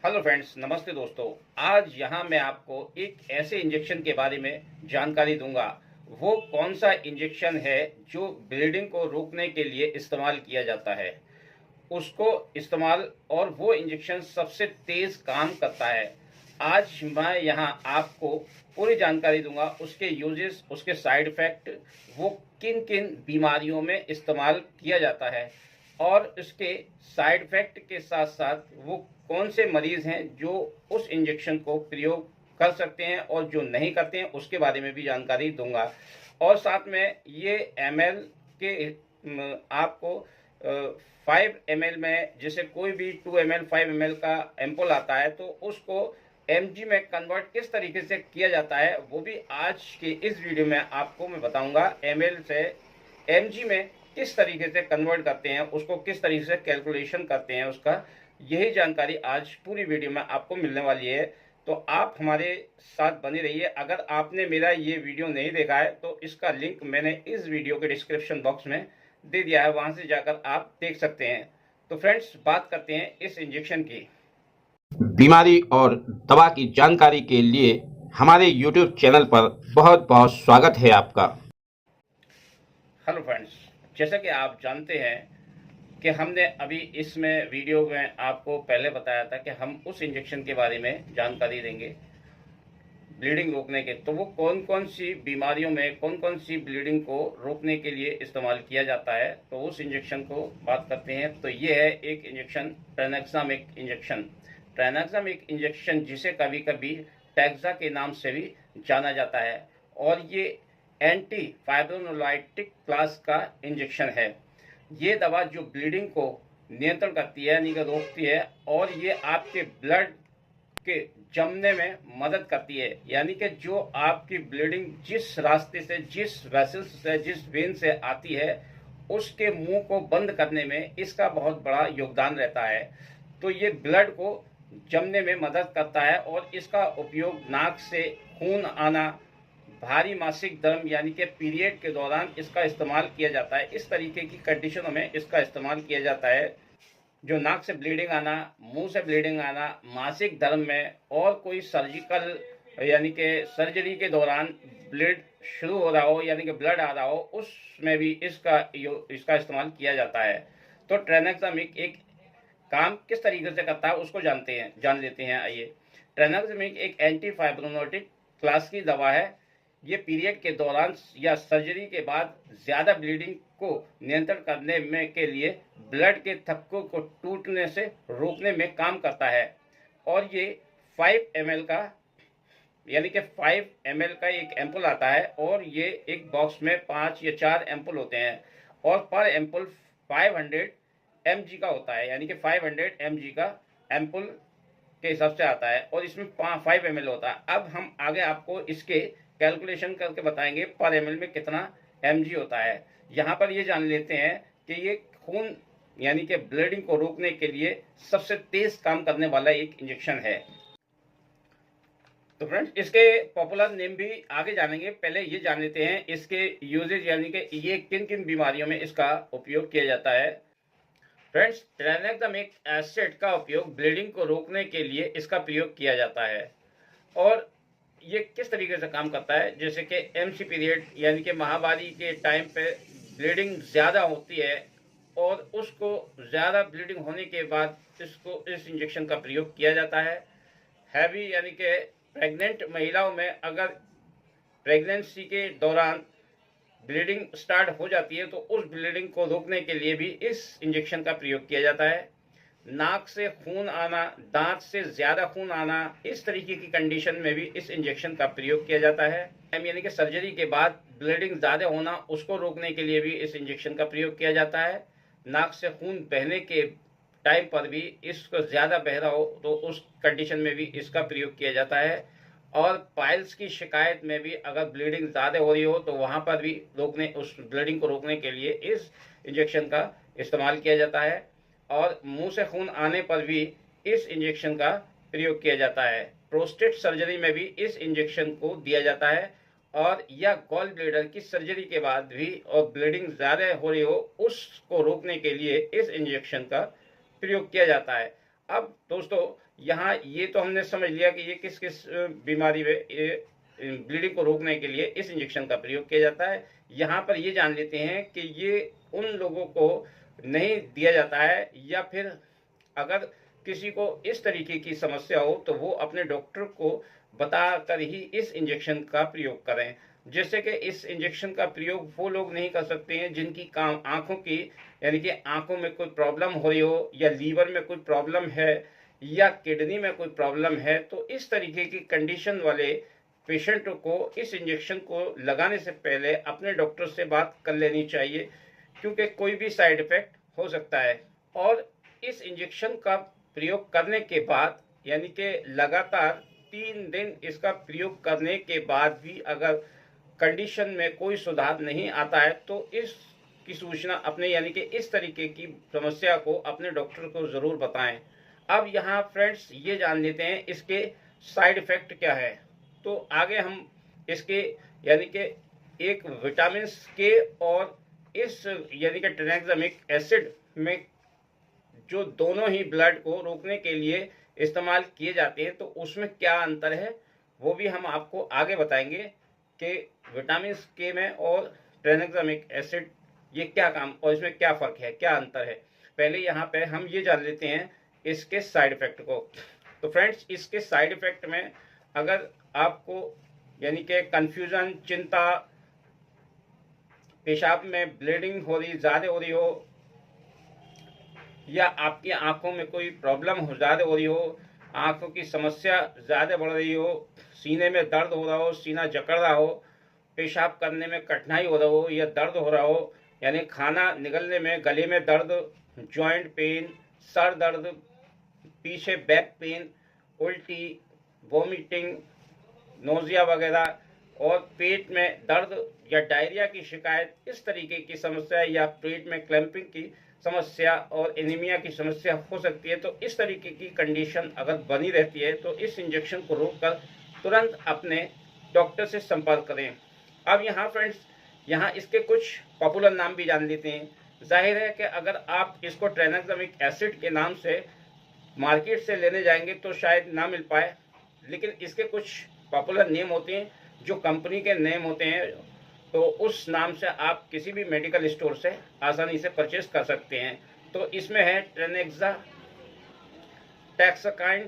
Hello friends, नमस्ते दोस्तों। आज यहाँ मैं आपको एक ऐसे इंजेक्शन के बारे में जानकारी दूंगा। वो कौन सा इंजेक्शन है जो ब्लीडिंग को रोकने के लिए इस्तेमाल किया जाता है, उसको इस्तेमाल, और वो इंजेक्शन सबसे तेज काम करता है। आज मैं यहाँ आपको पूरी जानकारी दूंगा, उसके यूजेस, उसके साइड इफेक्ट, वो किन किन बीमारियों में इस्तेमाल किया जाता है, और इसके साइड इफेक्ट के साथ साथ वो कौन से मरीज हैं जो उस इंजेक्शन को प्रयोग कर सकते हैं और जो नहीं करते हैं, उसके बारे में भी जानकारी दूंगा। और साथ में ये एमएल के आपको 5 ml में, जैसे कोई भी 2 ml 5 ml का एम्पोल आता है, तो उसको mg में कन्वर्ट किस तरीके से किया जाता है, वो भी आज के इस वीडियो में आपको मैं बताऊंगा। ml से mg में किस तरीके से कन्वर्ट करते हैं, उसको किस तरीके से कैलकुलेशन करते हैं, उसका यही जानकारी आज पूरी वीडियो में आपको मिलने वाली है। तो आप हमारे साथ बने रहिए। अगर आपने मेरा ये वीडियो नहीं देखा है तो इसका लिंक मैंने इस वीडियो के डिस्क्रिप्शन बॉक्स में दे दिया है, वहां से जाकर आप देख सकते हैं। तो फ्रेंड्स, बात करते हैं इस इंजेक्शन की। बीमारी और दवा की जानकारी के लिए हमारे YouTube चैनल पर बहुत बहुत स्वागत है आपका। हेलो फ्रेंड्स, जैसा कि आप जानते हैं कि हमने अभी इसमें वीडियो में आपको पहले बताया था कि हम उस इंजेक्शन के बारे में जानकारी देंगे ब्लीडिंग रोकने के। तो वो कौन कौन सी बीमारियों में कौन कौन सी ब्लीडिंग को रोकने के लिए इस्तेमाल किया जाता है, तो उस इंजेक्शन को बात करते हैं। तो ये है एक इंजेक्शन, ट्राइनेक्सामिक इंजेक्शन। ट्राइनेक्सामिक इंजेक्शन जिसे कभी कभी टैक्सा के नाम से भी जाना जाता है, और ये एंटी फाइब्रोनोलाइटिक क्लास का इंजेक्शन है। ये दवा जो ब्लीडिंग को नियंत्रण करती है, यानी कि रोकती है, और ये आपके ब्लड के जमने में मदद करती है। यानी कि जो आपकी ब्लीडिंग जिस रास्ते से, जिस वेसल्स से, जिस वेन से आती है, उसके मुंह को बंद करने में इसका बहुत बड़ा योगदान रहता है। तो ये ब्लड को जमने में मदद करता है, और इसका उपयोग नाक से खून आना, भारी मासिक धर्म यानी कि पीरियड के दौरान इसका इस्तेमाल किया जाता है। इस तरीके की कंडीशनों में इसका इस्तेमाल किया जाता है। जो नाक से ब्लीडिंग आना, मुंह से ब्लीडिंग आना, मासिक धर्म में, और कोई सर्जिकल यानी कि सर्जरी के दौरान ब्लड शुरू हो रहा हो, यानी कि ब्लड आ रहा हो, उसमें भी इसका इस्तेमाल किया जाता है। तो ट्राइनेक्सामिक एक काम किस तरीके से करता है उसको जान लेते हैं। आइए। ट्राइनेक्सामिक एक एंटी फाइब्रोनोटिक क्लास की दवा है। ये पीरियड के दौरान या सर्जरी के बाद ज़्यादा ब्लीडिंग को नियंत्रण करने में के लिए ब्लड के थक्कों को टूटने से रोकने में काम करता है। और ये 5 ml का, यानी कि 5 ml का एक एम्पुल आता है, और ये एक बॉक्स में 5 या 4 एम्पुल होते हैं, और पर एम्पुल 500 mg का होता है, यानी कि 500 mg का एम्पुल के हिसाब से आता है, और इसमें 5 ml होता है। अब हम आगे आपको इसके कैलकुलेशन करके बताएंगे पर ml में कितना mg होता है। यहाँ पर ये जान लेते हैं कि ये खून यानी कि ब्लीडिंग को रोकने के लिए सबसे तेज काम करने वाला एक इंजेक्शन है। तो फ्रेंड्स, इसके पॉपुलर नेम भी आगे जानेंगे, पहले ये जान लेते हैं इसके यूजेज, यानी कि ये किन किन बीमारियों में इसका उपयोग किया जाता है। फ्रेंड्स, ट्राइनेक्सामिक एसिड का उपयोग ब्लीडिंग को रोकने के लिए इसका प्रयोग किया जाता है। और ये किस तरीके से काम करता है, जैसे कि एमसी पीरियड यानी कि महावारी के टाइम पे ब्लीडिंग ज़्यादा होती है, और उसको ज़्यादा ब्लीडिंग होने के बाद इस इंजेक्शन का प्रयोग किया जाता है। हैवी यानी कि प्रेग्नेंट महिलाओं में अगर प्रेगनेंसी के दौरान ब्लीडिंग स्टार्ट हो जाती है, तो उस ब्लीडिंग को रोकने के लिए भी इस इंजेक्शन का प्रयोग किया जाता है। नाक से खून आना, दांत से ज़्यादा खून आना, इस तरीके की कंडीशन में भी इस इंजेक्शन का प्रयोग किया जाता है। यानी कि सर्जरी के बाद ब्लीडिंग ज़्यादा होना, उसको रोकने के लिए भी इस इंजेक्शन का प्रयोग किया जाता है। नाक से खून बहने के टाइम पर भी इसको ज़्यादा बह रहा हो, तो उस कंडीशन में भी इसका प्रयोग किया जाता है। और पाइल्स की शिकायत में भी अगर ब्लीडिंग ज़्यादा हो रही हो, तो वहाँ पर भी उस ब्लीडिंग को रोकने के लिए इस इंजेक्शन का इस्तेमाल किया जाता है। और मुंह से खून आने पर भी इस इंजेक्शन का प्रयोग किया जाता है। प्रोस्टेट सर्जरी में भी इस इंजेक्शन को दिया जाता है, और या गॉल ब्लैडर की सर्जरी के बाद भी और ब्लीडिंग ज़्यादा हो रही हो, उसको रोकने के लिए इस इंजेक्शन का प्रयोग किया जाता है। अब दोस्तों यहाँ ये तो हमने समझ लिया कि ये किस किस बीमारी में ये ब्लीडिंग को रोकने के लिए इस इंजेक्शन का प्रयोग किया जाता है। यहाँ पर ये जान लेते हैं कि ये उन लोगों को नहीं दिया जाता है, या फिर अगर किसी को इस तरीके की समस्या हो तो वो अपने डॉक्टर को बताकर ही इस इंजेक्शन का प्रयोग करें। जैसे कि इस इंजेक्शन का प्रयोग वो लोग नहीं कर सकते हैं जिनकी काम आंखों की, यानी कि आंखों में कोई प्रॉब्लम हो रही हो, या लीवर में कोई प्रॉब्लम है, या किडनी में कोई प्रॉब्लम है। तो इस तरीके की कंडीशन वाले पेशेंट को इस इंजेक्शन को लगाने से पहले अपने डॉक्टर से बात कर लेनी चाहिए, क्योंकि कोई भी साइड इफेक्ट हो सकता है। और इस इंजेक्शन का प्रयोग करने के बाद, यानी कि लगातार 3 दिन इसका प्रयोग करने के बाद भी अगर कंडीशन में कोई सुधार नहीं आता है तो इसकी सूचना अपने, यानी कि इस तरीके की समस्या को अपने डॉक्टर को ज़रूर बताएं। अब यहाँ फ्रेंड्स ये जान लेते हैं इसके साइड इफ़ेक्ट क्या है। तो आगे हम इसके, यानी कि एक विटामिन के और इस, यानी कि ट्रेनेक्सामिक एसिड में, जो दोनों ही ब्लड को रोकने के लिए इस्तेमाल किए जाते हैं, तो उसमें क्या अंतर है वो भी हम आपको आगे बताएंगे कि विटामिन के में और ट्रेनेक्सामिक एसिड ये क्या काम, और इसमें क्या फ़र्क है, क्या अंतर है। पहले यहाँ पे हम ये जान लेते हैं इसके साइड इफ़ेक्ट को। तो फ्रेंड्स इसके साइड इफ़ेक्ट में अगर आपको, यानी कि कन्फ्यूज़न, चिंता, पेशाब में ब्लीडिंग हो रही, ज़्यादा हो रही हो, या आपकी आंखों में कोई प्रॉब्लम हो, ज़्यादा हो रही हो, आंखों की समस्या ज़्यादा बढ़ रही हो, सीने में दर्द हो रहा हो, सीना जकड़ रहा हो, पेशाब करने में कठिनाई हो रहा हो या दर्द हो रहा हो, यानी खाना निगलने में गले में दर्द, जॉइंट पेन, सर दर्द, पीछे बैक पेन, उल्टी, वॉमिटिंग, नोजिया वगैरह, और पेट में दर्द या डायरिया की शिकायत, इस तरीके की समस्या, या पेट में क्लैंपिंग की समस्या और एनीमिया की समस्या हो सकती है। तो इस तरीके की कंडीशन अगर बनी रहती है तो इस इंजेक्शन को रोककर तुरंत अपने डॉक्टर से संपर्क करें। अब यहाँ फ्रेंड्स, यहाँ इसके कुछ पॉपुलर नाम भी जान लेते हैं। जाहिर है कि अगर आप इसको ट्रेनेक्सामिक एसिड के नाम से मार्केट से लेने जाएंगे तो शायद ना मिल पाए, लेकिन इसके कुछ पॉपुलर नेम होते हैं जो कंपनी के नेम होते हैं, तो उस नाम से आप किसी भी मेडिकल स्टोर से आसानी से परचेज कर सकते हैं। तो इसमें है ट्रेनेक्सा, टैक्साकाइन,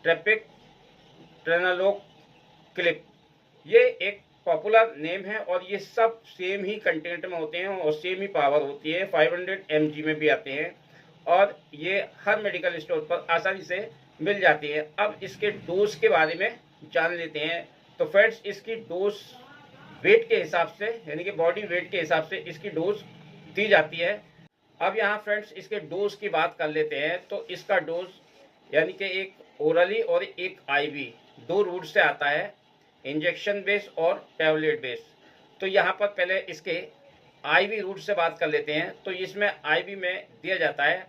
ट्रेपिक, ट्रेनालोक, क्लिप, ये एक पॉपुलर नेम है, और ये सब सेम ही कंटेंट में होते हैं और सेम ही पावर होती है, 500 mg में भी आते हैं, और ये हर मेडिकल स्टोर पर आसानी से मिल जाती है। अब इसके डोज के बारे में जान लेते हैं। तो फ्रेंड्स इसकी डोज वेट के हिसाब से, यानी कि बॉडी वेट के हिसाब से इसकी डोज दी जाती है। अब यहाँ फ्रेंड्स इसके डोज की बात कर लेते हैं। तो इसका डोज, यानी कि एक ओरली और एक आईवी, 2 रूट से आता है, इंजेक्शन बेस और टैबलेट बेस। तो यहाँ पर पहले इसके आईवी रूट से बात कर लेते हैं। तो इसमें आईवी में दिया जाता है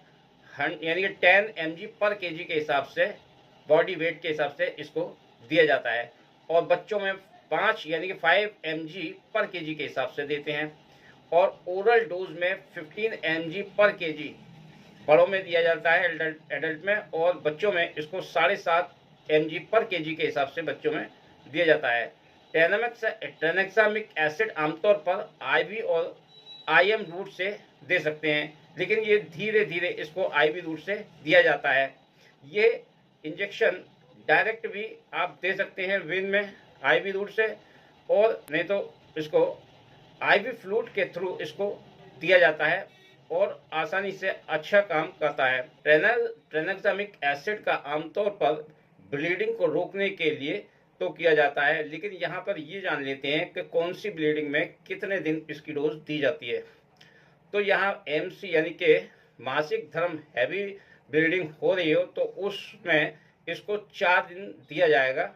यानी कि 10 mg पर केजी के हिसाब से, बॉडी वेट के हिसाब से इसको दिया जाता है, और बच्चों में 5 यानी कि 5 mg पर केजी के हिसाब से देते हैं, और ओरल डोज में 15 mg पर केजी बड़ों में दिया जाता है, एडल्ट में, और बच्चों में इसको 7.5 mg पर केजी के हिसाब से बच्चों में दिया जाता है। ट्रेनेक्सामिक एसिड आमतौर पर आईवी और आईएम रूट से दे सकते हैं, लेकिन ये धीरे धीरे इसको आईवी रूट से दिया जाता है। ये इंजेक्शन डायरेक्ट भी आप दे सकते हैं वेन में आईवी रूट से, और नहीं तो इसको आईवी फ्लूइड के थ्रू इसको दिया जाता है, और आसानी से अच्छा काम करता है। ट्रेनेक्सामिक एसिड का आमतौर पर ब्लीडिंग को रोकने के लिए तो किया जाता है, लेकिन यहाँ पर ये जान लेते हैं कि कौन सी ब्लीडिंग में कितने दिन इसकी डोज दी जाती है। तो यहाँ एमसी यानी कि मासिक धर्म हैवी ब्लीडिंग हो रही हो तो उसमें इसको 4 दिन दिया जाएगा,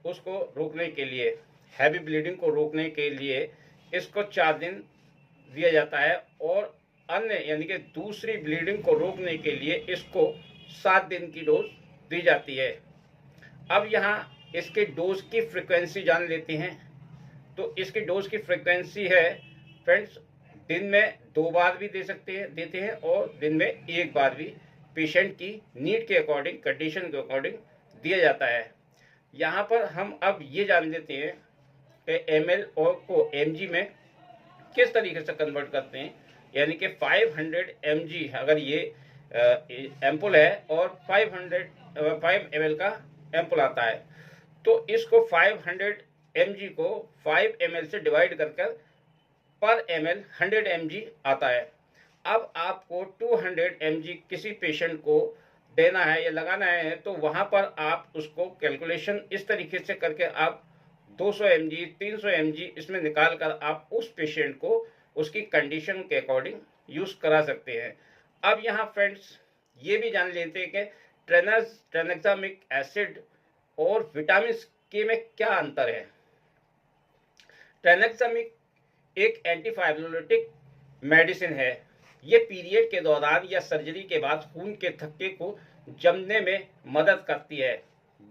उसको रोकने के लिए, हैवी ब्लीडिंग को रोकने के लिए इसको 4 दिन दिया जाता है, और अन्य यानी कि दूसरी ब्लीडिंग को रोकने के लिए इसको 7 दिन की डोज दी जाती है। अब यहाँ इसके डोज की फ्रिक्वेंसी जान लेते हैं। तो इसकी डोज की फ्रिक्वेंसी है फ्रेंड्स, दिन में 2 बार भी देते हैं, और दिन में 1 बार भी पेशेंट की नीड के अकॉर्डिंग, कंडीशन के अकॉर्डिंग दिया जाता है। यहाँ पर हम अब ये जान लेते हैं कि ml और को mg में किस तरीके से कन्वर्ट करते हैं। यानी कि 500 mg अगर ये एम्पुल है और 5 ml का एम्पुल आता है, तो इसको 500 mg को 5 ml से डिवाइड कर पर ml 100 mg आता है। अब आपको 200 mg किसी पेशेंट को देना है या लगाना है, तो वहां पर आप उसको कैलकुलेशन इस तरीके से करके आप 200 mg 300 mg इसमें निकाल कर आप उस पेशेंट को उसकी कंडीशन के अकॉर्डिंग यूज करा सकते हैं। अब यहाँ फ्रेंड्स ये भी जान लेते हैं कि ट्रेनेक्सामिक एसिड और विटामिन के में क्या अंतर है। ट्रेनेक्सामिक एक एंटीफाइब्रोलिटिक मेडिसिन है। ये पीरियड के दौरान या सर्जरी के बाद खून के थक्के को जमने में मदद करती है,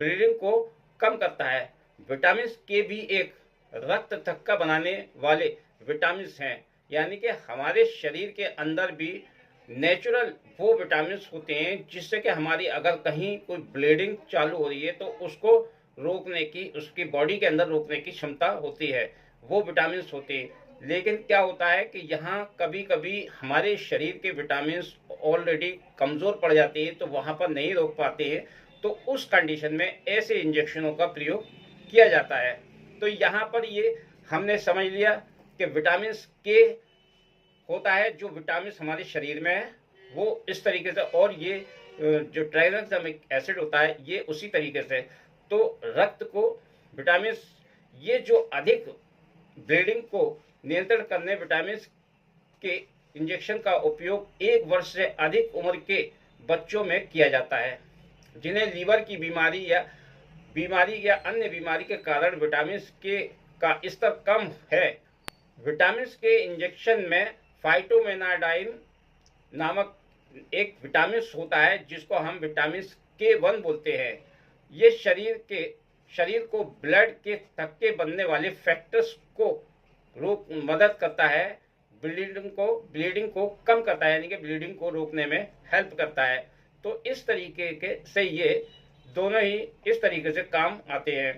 ब्लीडिंग को कम करता है। विटामिन के भी एक रक्त थक्का बनाने वाले विटामिन हैं, यानी कि हमारे शरीर के अंदर भी नेचुरल वो विटामिन होते हैं जिससे कि हमारी अगर कहीं कोई ब्लीडिंग चालू हो रही है तो उसको रोकने की, उसकी बॉडी के अंदर रोकने की क्षमता होती है, वो विटामिन होते हैं। लेकिन क्या होता है कि यहाँ कभी कभी हमारे शरीर के विटामिन ऑलरेडी कमज़ोर पड़ जाते हैं, तो वहाँ पर नहीं रोक पाते हैं, तो उस कंडीशन में ऐसे इंजेक्शनों का प्रयोग किया जाता है। तो यहाँ पर ये हमने समझ लिया कि विटामिन के होता है, जो विटामिन हमारे शरीर में है वो इस तरीके से, और ये जो ट्राइनेक्सामिक एसिड होता है ये उसी तरीके से। तो रक्त को विटामिन, ये जो अधिक ब्लीडिंग को नियंत्रण करने विटामिन के इंजेक्शन का उपयोग 1 वर्ष से अधिक उम्र के बच्चों में किया जाता है जिन्हें लीवर की बीमारी या अन्य बीमारी के कारण विटामिन के का स्तर कम है। विटामिन के इंजेक्शन में फाइटोमेनाडाइन नामक एक विटामिन होता है जिसको हम विटामिन K1 बोलते हैं। ये शरीर को ब्लड के थक्के बनने वाले फैक्टर्स को मदद करता है, ब्लीडिंग को कम करता है, यानी कि ब्लीडिंग को रोकने में हेल्प करता है। तो इस तरीके से ये दोनों ही इस तरीके से काम आते हैं।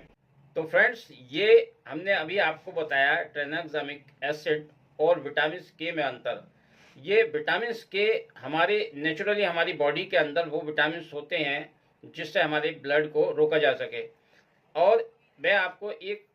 तो फ्रेंड्स ये हमने अभी आपको बताया ट्रेनेक्सामिक एसिड और विटामिन के में अंतर। ये विटामिन के हमारे नेचुरली हमारी बॉडी के अंदर वो विटामिन होते हैं जिससे हमारे ब्लड को रोका जा सके। और मैं आपको एक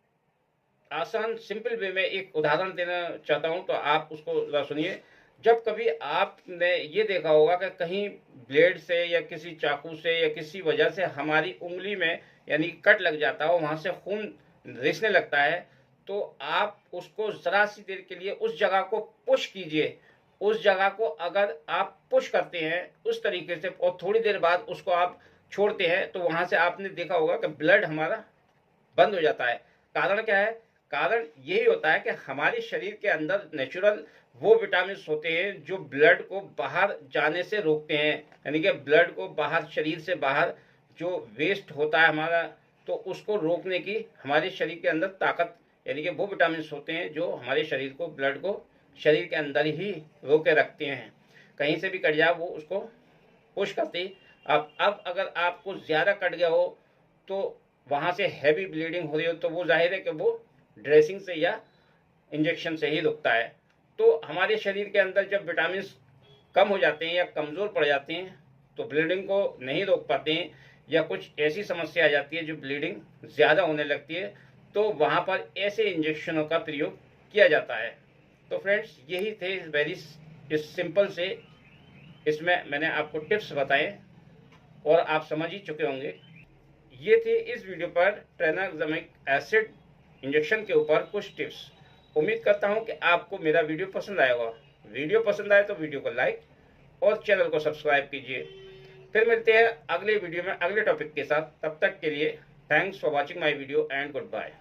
आसान सिंपल वे में एक उदाहरण देना चाहता हूं, तो आप उसको सुनिए। जब कभी आपने ये देखा होगा कि कहीं ब्लेड से या किसी चाकू से या किसी वजह से हमारी उंगली में यानी कट लग जाता हो, वहां से खून रिसने लगता है, तो आप उसको जरा सी देर के लिए उस जगह को पुश कीजिए। उस जगह को अगर आप पुश करते हैं उस तरीके से और थोड़ी देर बाद उसको आप छोड़ते हैं, तो वहां से आपने देखा होगा कि ब्लड हमारा बंद हो जाता है। कारण क्या है? कारण यही होता है कि हमारे शरीर के अंदर नेचुरल वो विटामिन होते हैं जो ब्लड को बाहर जाने से रोकते हैं, यानी कि ब्लड को बाहर, शरीर से बाहर जो वेस्ट होता है हमारा, तो उसको रोकने की हमारे शरीर के अंदर ताकत, यानी कि वो विटामिन होते हैं जो हमारे शरीर को, ब्लड को शरीर के अंदर ही रोके रखते हैं। कहीं से भी कट जाए वो उसको पुश करते। अब अगर आपको ज़्यादा कट गया हो, तो वहाँ से हैवी ब्लीडिंग हो रही हो, तो वो जाहिर है कि वो ड्रेसिंग से या इंजेक्शन से ही रुकता है। तो हमारे शरीर के अंदर जब विटामिन कम हो जाते हैं या कमज़ोर पड़ जाते हैं, तो ब्लीडिंग को नहीं रोक पाते हैं या कुछ ऐसी समस्या आ जाती है जो ब्लीडिंग ज़्यादा होने लगती है, तो वहाँ पर ऐसे इंजेक्शनों का प्रयोग किया जाता है। तो फ्रेंड्स यही थे वेरी सिंपल से, इसमें मैंने आपको टिप्स बताए और आप समझ ही चुके होंगे। ये थे इस वीडियो पर ट्रेनेक्सामिक एसिड इंजेक्शन के ऊपर कुछ टिप्स। उम्मीद करता हूं कि आपको मेरा वीडियो पसंद आएगा। वीडियो पसंद आए तो वीडियो को लाइक और चैनल को सब्सक्राइब कीजिए। फिर मिलते हैं अगले वीडियो में अगले टॉपिक के साथ। तब तक के लिए thanks for watching my video and good bye.